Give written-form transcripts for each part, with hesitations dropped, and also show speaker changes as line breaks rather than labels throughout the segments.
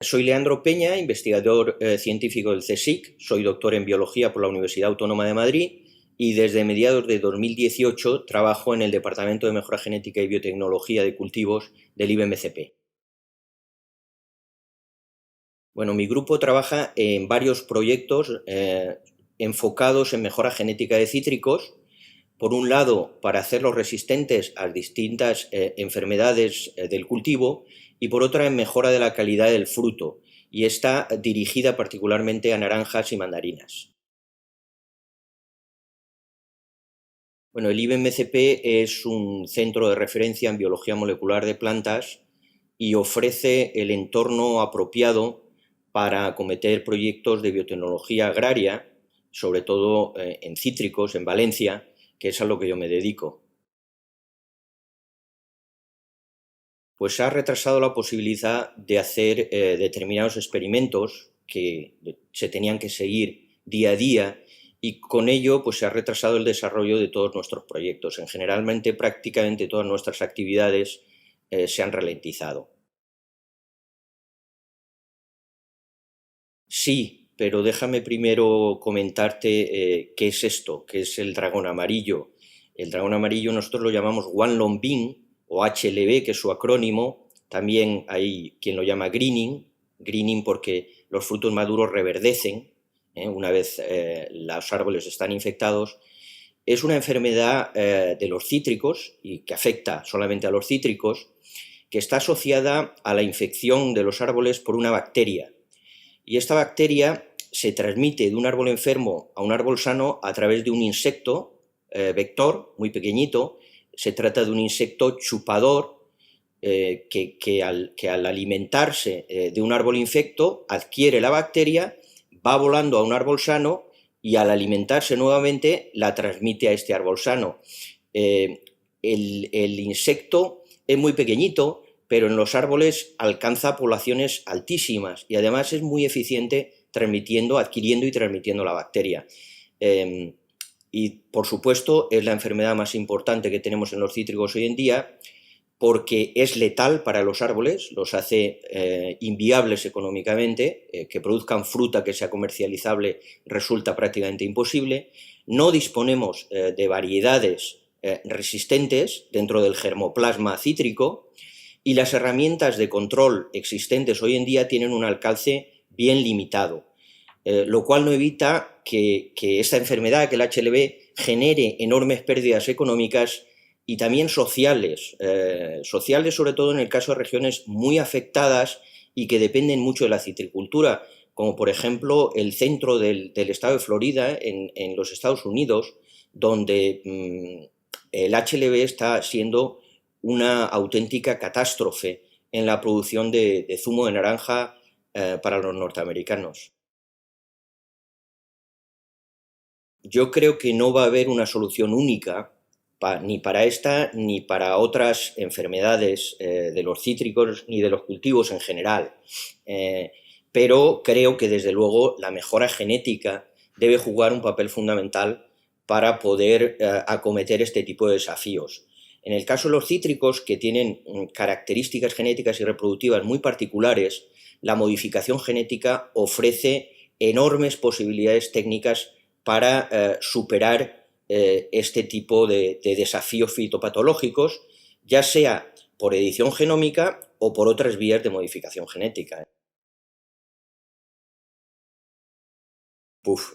Soy Leandro Peña, investigador científico del CSIC, soy doctor en biología por la Universidad Autónoma de Madrid y desde mediados de 2018 trabajo en el Departamento de Mejora Genética y Biotecnología de Cultivos del IBMCP. Bueno, mi grupo trabaja en varios proyectos enfocados en mejora genética de cítricos, por un lado para hacerlos resistentes a distintas enfermedades del cultivo y por otra en mejora de la calidad del fruto, y está dirigida particularmente a naranjas y mandarinas. Bueno, el IBMCP es un centro de referencia en biología molecular de plantas y ofrece el entorno apropiado para acometer proyectos de biotecnología agraria, sobre todo en cítricos, en Valencia, que es a lo que yo me dedico. Pues ha retrasado la posibilidad de hacer determinados experimentos que se tenían que seguir día a día, y con ello pues se ha retrasado el desarrollo de todos nuestros proyectos. Generalmente prácticamente todas nuestras actividades se han ralentizado. Sí, pero déjame primero comentarte qué es esto, qué es el dragón amarillo. El dragón amarillo nosotros lo llamamos Wanlongbing o HLB, que es su acrónimo. También hay quien lo llama greening porque los frutos maduros reverdecen una vez los árboles están infectados. Es una enfermedad de los cítricos y que afecta solamente a los cítricos, que está asociada a la infección de los árboles por una bacteria. Y esta bacteria se transmite de un árbol enfermo a un árbol sano a través de un insecto vector muy pequeñito. Se trata de un insecto chupador que al alimentarse de un árbol infecto adquiere la bacteria, va volando a un árbol sano y al alimentarse nuevamente la transmite a este árbol sano. El insecto es muy pequeñito, pero en los árboles alcanza poblaciones altísimas y además es muy eficiente adquiriendo y transmitiendo la bacteria. Y por supuesto es la enfermedad más importante que tenemos en los cítricos hoy en día, porque es letal para los árboles, los hace inviables económicamente, que produzcan fruta que sea comercializable resulta prácticamente imposible. No disponemos de variedades resistentes dentro del germoplasma cítrico, y las herramientas de control existentes hoy en día tienen un alcance bien limitado, lo cual no evita que esta enfermedad, que el HLB, genere enormes pérdidas económicas y también sociales, sobre todo en el caso de regiones muy afectadas y que dependen mucho de la citricultura, como por ejemplo el centro del estado de Florida, en los Estados Unidos, donde el HLB está siendo una auténtica catástrofe en la producción de zumo de naranja para los norteamericanos. Yo creo que no va a haber una solución única ni para esta ni para otras enfermedades de los cítricos ni de los cultivos en general, pero creo que desde luego la mejora genética debe jugar un papel fundamental para poder acometer este tipo de desafíos. En el caso de los cítricos, que tienen características genéticas y reproductivas muy particulares, la modificación genética ofrece enormes posibilidades técnicas para superar este tipo de desafíos fitopatológicos, ya sea por edición genómica o por otras vías de modificación genética.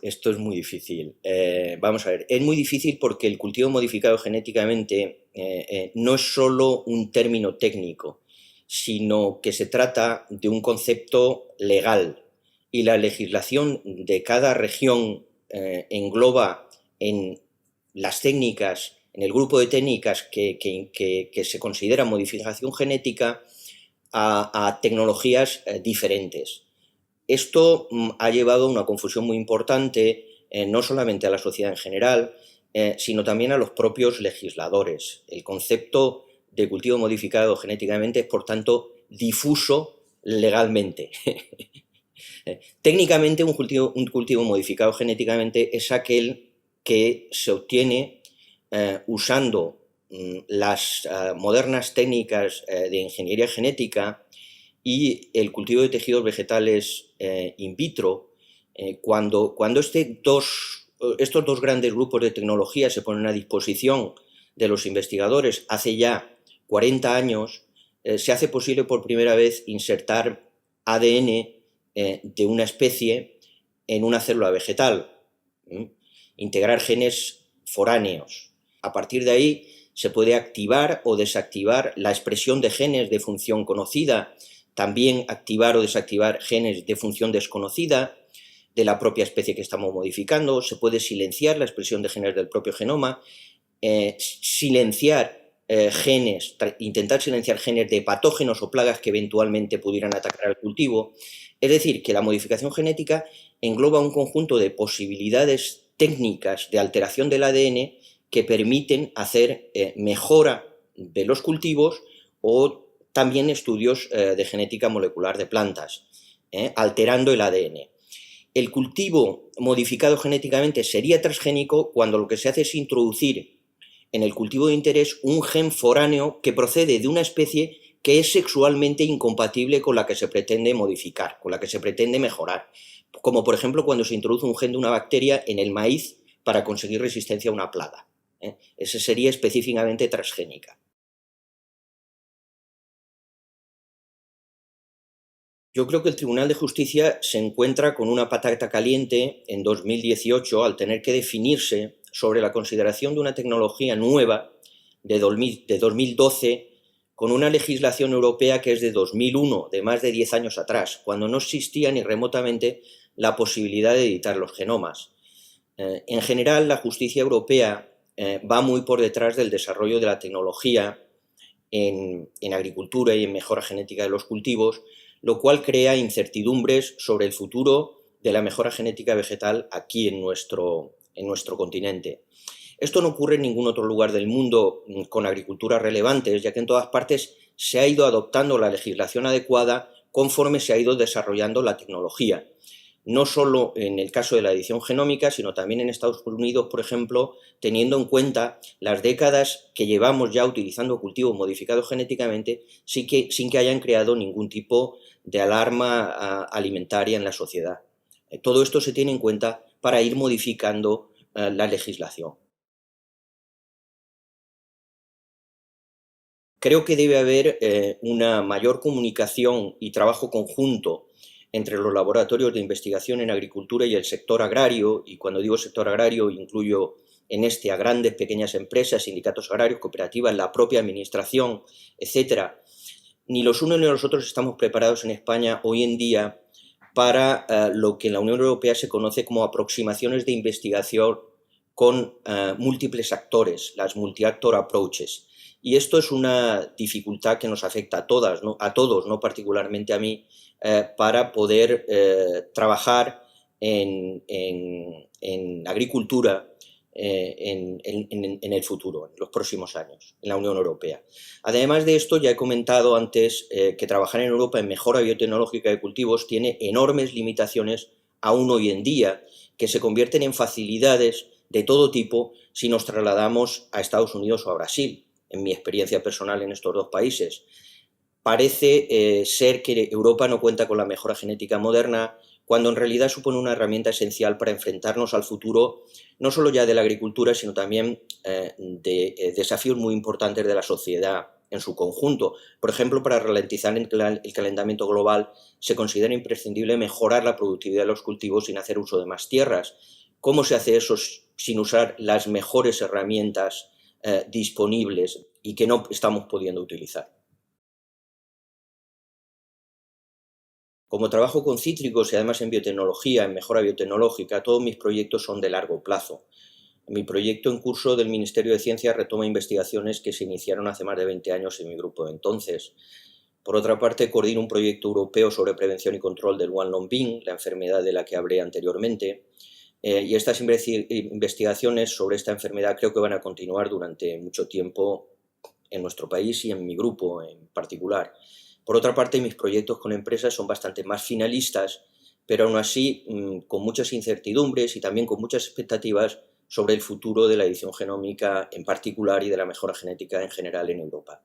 Esto es muy difícil. Vamos a ver, es muy difícil porque el cultivo modificado genéticamente no es solo un término técnico, sino que se trata de un concepto legal, y la legislación de cada región engloba en las técnicas, en el grupo de técnicas que se considera modificación genética, a tecnologías diferentes. Esto ha llevado a una confusión muy importante, no solamente a la sociedad en general, sino también a los propios legisladores. El concepto de cultivo modificado genéticamente es, por tanto, difuso legalmente. Técnicamente, un cultivo modificado genéticamente es aquel que se obtiene usando las modernas técnicas de ingeniería genética y el cultivo de tejidos vegetales in vitro, cuando estos dos grandes grupos de tecnología se ponen a disposición de los investigadores hace ya 40 años, se hace posible por primera vez insertar ADN de una especie en una célula vegetal, integrar genes foráneos. A partir de ahí se puede activar o desactivar la expresión de genes de función conocida, también activar o desactivar genes de función desconocida de la propia especie que estamos modificando, se puede silenciar la expresión de genes del propio genoma, intentar silenciar genes de patógenos o plagas que eventualmente pudieran atacar al cultivo. Es decir, que la modificación genética engloba un conjunto de posibilidades técnicas de alteración del ADN que permiten hacer mejora de los cultivos o también estudios de genética molecular de plantas, alterando el ADN. El cultivo modificado genéticamente sería transgénico cuando lo que se hace es introducir en el cultivo de interés un gen foráneo que procede de una especie que es sexualmente incompatible con la que se pretende modificar, con la que se pretende mejorar. Como por ejemplo cuando se introduce un gen de una bacteria en el maíz para conseguir resistencia a una plaga. Esa sería específicamente transgénica. Yo creo que el Tribunal de Justicia se encuentra con una patata caliente en 2018 al tener que definirse sobre la consideración de una tecnología nueva de 2012 con una legislación europea que es de 2001, de más de 10 años atrás, cuando no existía ni remotamente la posibilidad de editar los genomas. En general, la justicia europea va muy por detrás del desarrollo de la tecnología en agricultura y en mejora genética de los cultivos, lo cual crea incertidumbres sobre el futuro de la mejora genética vegetal aquí en nuestro continente. Esto no ocurre en ningún otro lugar del mundo con agriculturas relevantes, ya que en todas partes se ha ido adoptando la legislación adecuada conforme se ha ido desarrollando la tecnología. No solo en el caso de la edición genómica, sino también en Estados Unidos, por ejemplo, teniendo en cuenta las décadas que llevamos ya utilizando cultivos modificados genéticamente sin que hayan creado ningún tipo de alarma alimentaria en la sociedad. Todo esto se tiene en cuenta para ir modificando la legislación. Creo que debe haber una mayor comunicación y trabajo conjunto entre los laboratorios de investigación en agricultura y el sector agrario, y cuando digo sector agrario incluyo en este a grandes, pequeñas empresas, sindicatos agrarios, cooperativas, la propia administración, etcétera. Ni los unos ni los otros estamos preparados en España hoy en día para lo que en la Unión Europea se conoce como aproximaciones de investigación con múltiples actores, las multi-actor approaches. Y esto es una dificultad que nos afecta a todas, ¿no? A todos, no particularmente a mí, para poder trabajar en agricultura en el futuro, en los próximos años, en la Unión Europea. Además de esto, ya he comentado antes que trabajar en Europa en mejora biotecnológica de cultivos tiene enormes limitaciones aún hoy en día, que se convierten en facilidades de todo tipo si nos trasladamos a Estados Unidos o a Brasil, en mi experiencia personal en estos dos países. Parece ser que Europa no cuenta con la mejora genética moderna, cuando en realidad supone una herramienta esencial para enfrentarnos al futuro, no solo ya de la agricultura, sino también de desafíos muy importantes de la sociedad en su conjunto. Por ejemplo, para ralentizar el calentamiento global, se considera imprescindible mejorar la productividad de los cultivos sin hacer uso de más tierras. ¿Cómo se hace eso sin usar las mejores herramientas disponibles y que no estamos pudiendo utilizar? Como trabajo con cítricos y además en biotecnología, en mejora biotecnológica, todos mis proyectos son de largo plazo. Mi proyecto en curso del Ministerio de Ciencia retoma investigaciones que se iniciaron hace más de 20 años en mi grupo de entonces. Por otra parte, coordino un proyecto europeo sobre prevención y control del One Lung Bean, la enfermedad de la que hablé anteriormente, y estas investigaciones sobre esta enfermedad creo que van a continuar durante mucho tiempo en nuestro país y en mi grupo en particular. Por otra parte, mis proyectos con empresas son bastante más finalistas, pero aún así con muchas incertidumbres y también con muchas expectativas sobre el futuro de la edición genómica en particular y de la mejora genética en general en Europa.